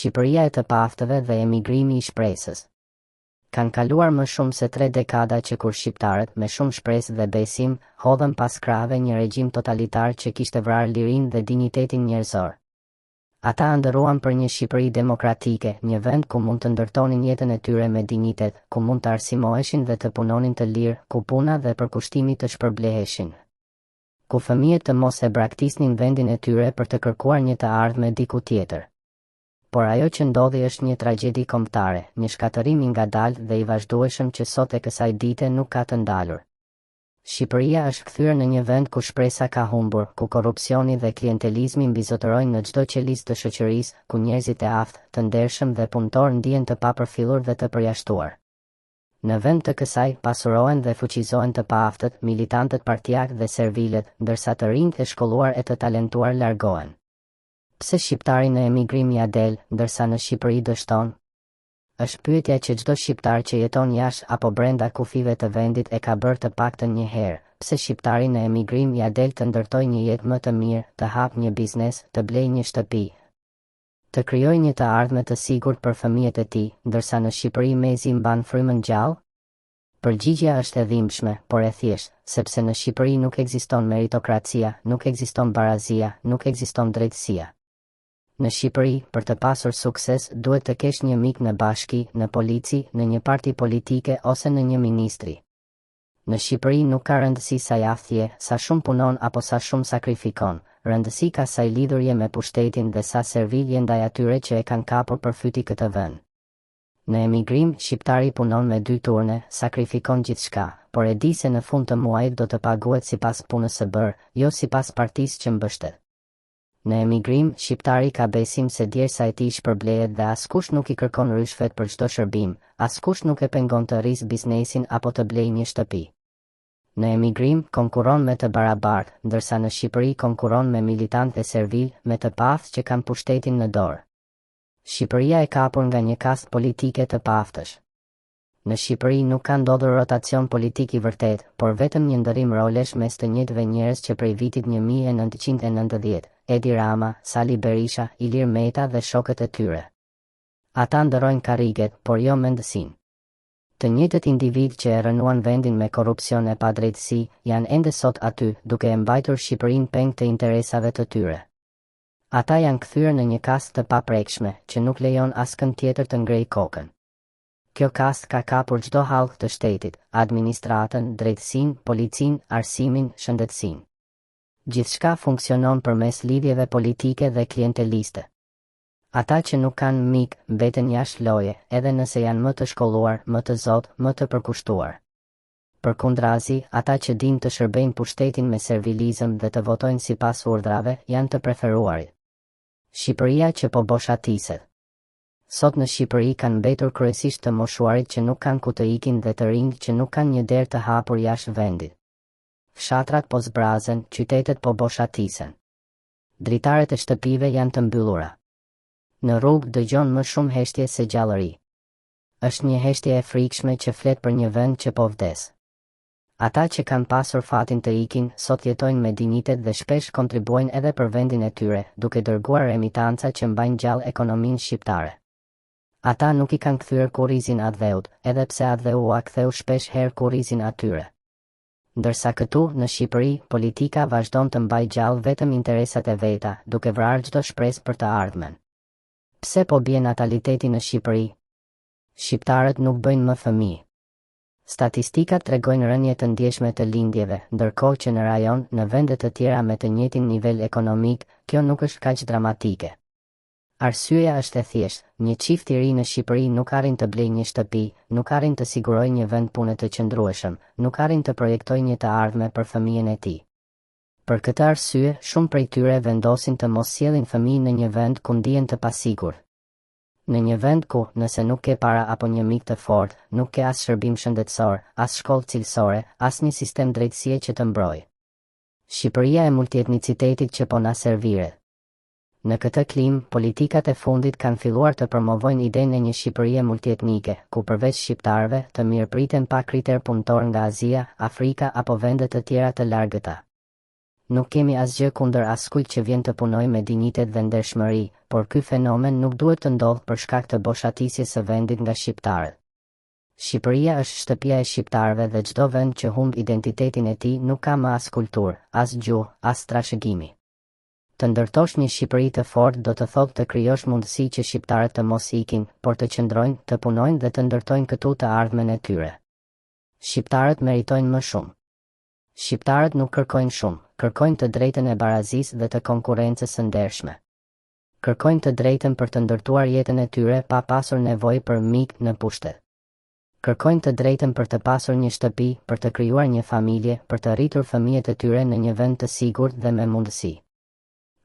Shqipëria e të paftëve dhe emigrimi i shpresës. Kanë kaluar më shumë se 3 dekada që kur shqiptarët, me shumë shpresë dhe besim, hodhën pas krave një regjim totalitar që kishte vrarë lirinë dhe dinjitetin njerëzor. Ata ëndërruan për një Shqipëri demokratike, një vend ku mund të ndërtonin jetën e tyre me dinjitet, ku mund të arsimoheshin dhe të punonin të lirë, ku puna dhe përkushtimi të shpërbleheshin. Ku fëmijët të mos e braktisnin vendin e tyre për të kërkuar një të ardhme diku tjetër. Por ajo që ndodhi është një tragjedi kombëtare, një shkatërim i ngadalë dhe i vazhdueshëm që sot e kësaj dite nuk ka të ndalur. Shqipëria është kthyer në një vend ku shpresa ka humbur, ku korrupsioni dhe klientelizmi mbizotërojnë në çdo qelisë të shoqërisë, ku njerëzit e aftë, të ndershëm dhe punëtor ndihen të papërfillur dhe të përjashtuar. Në vend të kësaj, pasurohen dhe fuqizohen të paaftët, militantët partijak dhe servilet, ndërsa të rinjt e shkolluar e të talentuar largohen. Pse shqiptari në emigrim ja del, ndërsa në Shqipëri dështon? Është pyetja që çdo shqiptar që jeton jashtë apo brenda kufive të vendit e ka bërë të paktën një herë. Pse shqiptari në emigrim ja del të ndërtojë një jetë më të mirë, të hapë një biznes, të blejë një shtëpi, të krijojë një të ardhme të sigurt për fëmijët e tij, ndërsa në Shqipëri mezi mban frymën gjallë? Përgjigjja është e dhimbshme, por e thjeshtë, sepse në Shqipëri nuk ekziston meritokracia, nuk ekziston barazia, nuk ekziston drejtësia. Në Shqipëri, për të pasur sukses, duhet të kesh një mik në bashki, në polici, në një parti politike ose në një ministri. Në Shqipëri nuk ka rëndësi sa jaftje, sa shumë punon apo sa shumë sakrifikon, rëndësi ka sa i lidhur je me pushtetin dhe sa servil je ndaj atyre që e kanë kapur për fyti këtë vend. Në emigrim, shqiptari punon me 2 turne, sakrifikon gjithçka, por e di se në fund të muajit do të paguhet sipas punës së bërë, jo sipas partisë që mbështet. Në emigrim, shqiptari ka besim se djersa e tij shpërblehet dhe askush nuk i kërkon ryshfet për çdo shërbim, askush nuk e pengon të rrisë biznesin apo të blejë një shtëpi. Në emigrim, konkuron me të barabartë, ndërsa në Shqipëri konkuron me militantë e servil, me të paaftë që kanë pushtetin në dorë. Shqipëria e kapur nga një kastë politike të paaftësh. Në Shqipëri nuk ka ndodhur rotacion politik i vërtet, por vetëm një ndërim rolesh mes të njëjtëve njerëz që prej vitit 1990, Edi Rama, Sali Berisha, Ilir Meta dhe shokët e tyre. Ata ndërojnë karriget, por jo mendësinë. Të njëjtët individ që e rënuan vendin me korrupsion e padrejtësi, janë ende sot aty, duke e mbajtur Shqipërinë peng të interesave të tyre. Ata janë kthyer në një kastë të paprekshme, që nuk lejon askën tjetër të ngrejë kokën. Kjo kastë ka kapur çdo hallk të shtetit, administratën, drejtësinë, policinë, arsimin, shëndetësinë. Gjithçka funksionon përmes lidhjeve politike dhe klienteliste. Ata që nuk kanë mik, mbeten jashtë loje, edhe nëse janë më të shkolluar, më të zotë, më të përkushtuar. Përkundrazi, ata që dinë të shërbejnë pushtetin me servilizëm dhe të votojnë sipas urdhrave, janë të preferuarit. Shqipëria që po boshatiset. Sot në Shqipëri kanë mbetur kryesisht të moshuarit që nuk kanë ku të ikin dhe të rinj që nuk kanë një derë të hapur jashtë vendit. Fshatrat po zbrazen, qytetet po boshatisen. Dritaret e shtëpive janë të mbyllura. Në rrugë dëgjon më shumë heshtje se gjallëri. Është një heshtje e frikshme që flet për një vend që po vdes. Ata që kanë pasur fatin të ikin, sot jetojnë me dinjitet dhe shpesh kontribuojnë edhe për vendin e tyre, duke dërguar remitanca që mbajnë gjallë ekonominë shqiptare. Ata nuk i kanë kthyer kurrizin atdheut, edhe pse atdheu a ktheu shpesh herë kurrizin atyre. Ndërsa këtu, në Shqipëri, politika vazhdon të mbajë gjallë vetëm interesat e veta, duke vrarë çdo shpresë për të ardhmen. Pse po bie nataliteti në Shqipëri? Shqiptarët nuk bëjnë më fëmijë. Statistikat tregojnë rënje të ndjeshme të lindjeve, ndërkohë që në rajon, në vende të tjera me të njëjtin nivel ekonomik, kjo nuk është kaq dramatike. Arsyeja është e thjeshtë, një çift i ri në Shqipëri nuk arrin të blejë një shtëpi, nuk arrin të sigurojë një vend pune të qëndrueshëm, nuk arrin të projektojë një të ardhme për fëmijën e tij. Për këtë arsye, shumë prej tyre vendosin të mos sjellin fëmijë në një vend ku ndihen të pasigurt. Në një vend ku, nëse nuk ke para apo një mik të fortë, nuk ke as shërbim shëndetësor, as shkollë cilësore, as një sistem drejtësie që të mbrojë. Shqipëria e multietnicitetit që po na serviret. Në këtë klim, politikat e fundit kanë filluar të promovojnë idenë e një Shqipërie multietnike, ku përveç shqiptarëve të mirëpriten pa kriter punëtor nga Azia, Afrika apo vende të tjera të largëta. Nuk kemi asgjë kundër askujt që vjen të punojë me dinjitet dhe ndershmëri, por ky fenomen nuk duhet të ndodhë për shkak të boshatisjes së vendit nga shqiptarët. Shqipëria është shtëpia e shqiptarëve dhe çdo vend që humb identitetin e tij nuk ka më as kulturë, as gjuhë, as trashëgimi. Të ndërtosh një Shqipëri të fortë do të thotë të krijosh mundësi që shqiptarët të mos ikin, por të qëndrojnë, të punojnë dhe të ndërtojnë këtu të ardhmen e tyre. Shqiptarët meritojnë më shumë. Shqiptarët nuk kërkojnë shumë, kërkojnë të drejtën e barazisë dhe të konkurrencës së ndershme. Kërkojnë të drejtën për të ndërtuar jetën e tyre pa pasur nevojë për mik në pushtet. Kërkojnë të drejtën për të pasur një shtëpi, për të krijuar një familje, për të rritur fëmijët e tyre në një vend të sigurt dhe me mundësi.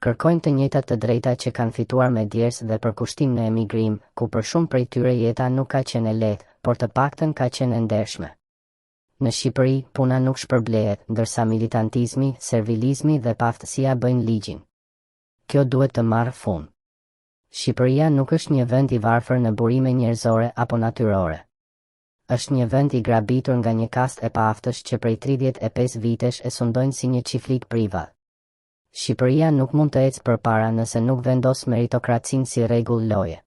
Kërkojnë të njëjtat të drejta që kanë fituar me djersë dhe për kushtim në emigrim, ku për shumë prej tyre jeta nuk ka qenë e lehtë, por të paktën ka qenë e ndershme. Në Shqipëri, puna nuk shpërblehet, ndërsa militantizmi, servilizmi dhe paftësia bëjnë ligjin. Kjo duhet të marrë fund. Shqipëria nuk është një vend i varfër në burime njerëzore apo natyrore. Është një vend i grabitur nga një kast e paaftësh që prej 35 vitesh e sundojnë si një çiflik privat. Shqipëria nuk mund të ecë përpara nëse nuk vendos meritokracinë si rregull loje.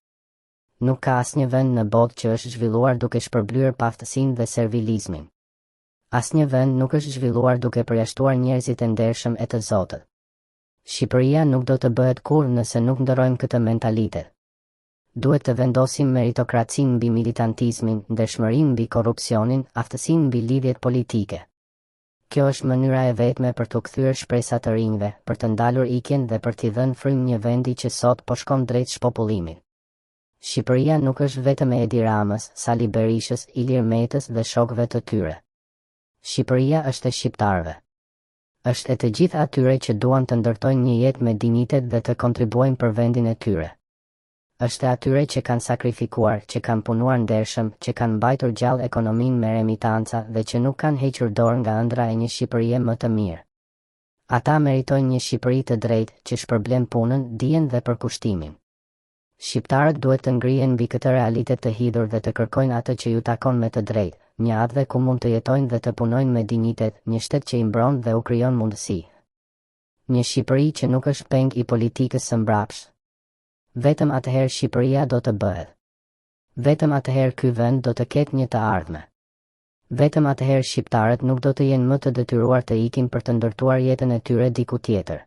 Nuk ka asnjë vend në botë që është zhvilluar duke shpërblyer paftësinë dhe servilizmin. Asnjë vend nuk është zhvilluar duke përjashtuar njerëzit e ndershëm e të Zotit. Shqipëria nuk do të bëhet kurrë nëse nuk ndërrojmë këtë mentalitet. Duhet të vendosim meritokracinë mbi militantizmin, ndershmërinë mbi korrupsionin, aftësinë mbi lidhjet politike. Kjo është mënyra e vetme për të kthyer shpresat të rinjve, për të ndalur ikjen dhe për t'i dhënë frymë një vendi që sot po shkon drejt shpopullimit. Shqipëria nuk është vetëm e Edi Ramës, Sali Berishës, Ilir Metës dhe shokëve të tyre. Shqipëria është e shqiptarëve. Është e të gjithë atyre që duan të ndërtojnë një jetë me dinjitet dhe të kontribuojnë për vendin e tyre. Është e atyre që kanë sakrifikuar, që kanë punuar ndershëm, që kanë mbajtur gjallë ekonominë me remitanca dhe që nuk kanë hequr dorë nga ëndra e një Shqipërie më të mirë. Ata meritojnë një Shqipëri të drejtë që shpërblen punën, dijen dhe përkushtimin. Shqiptarët duhet të ngrihen mbi këtë realitet të hidhur dhe të kërkojnë atë që ju takon me të drejtë, një atë ku mund të jetojnë dhe të punojnë me dinjitet, një shtet që i mbron dhe u krijon mundësi. Një Shqipëri që nuk është peng i politikës së mbrapsht. Vetëm atëherë Shqipëria do të bëhet. Vetëm atëherë ky vend do të ketë një të ardhme. Vetëm atëherë shqiptarët nuk do të jenë më të detyruar të ikin për të ndërtuar jetën e tyre diku tjetër.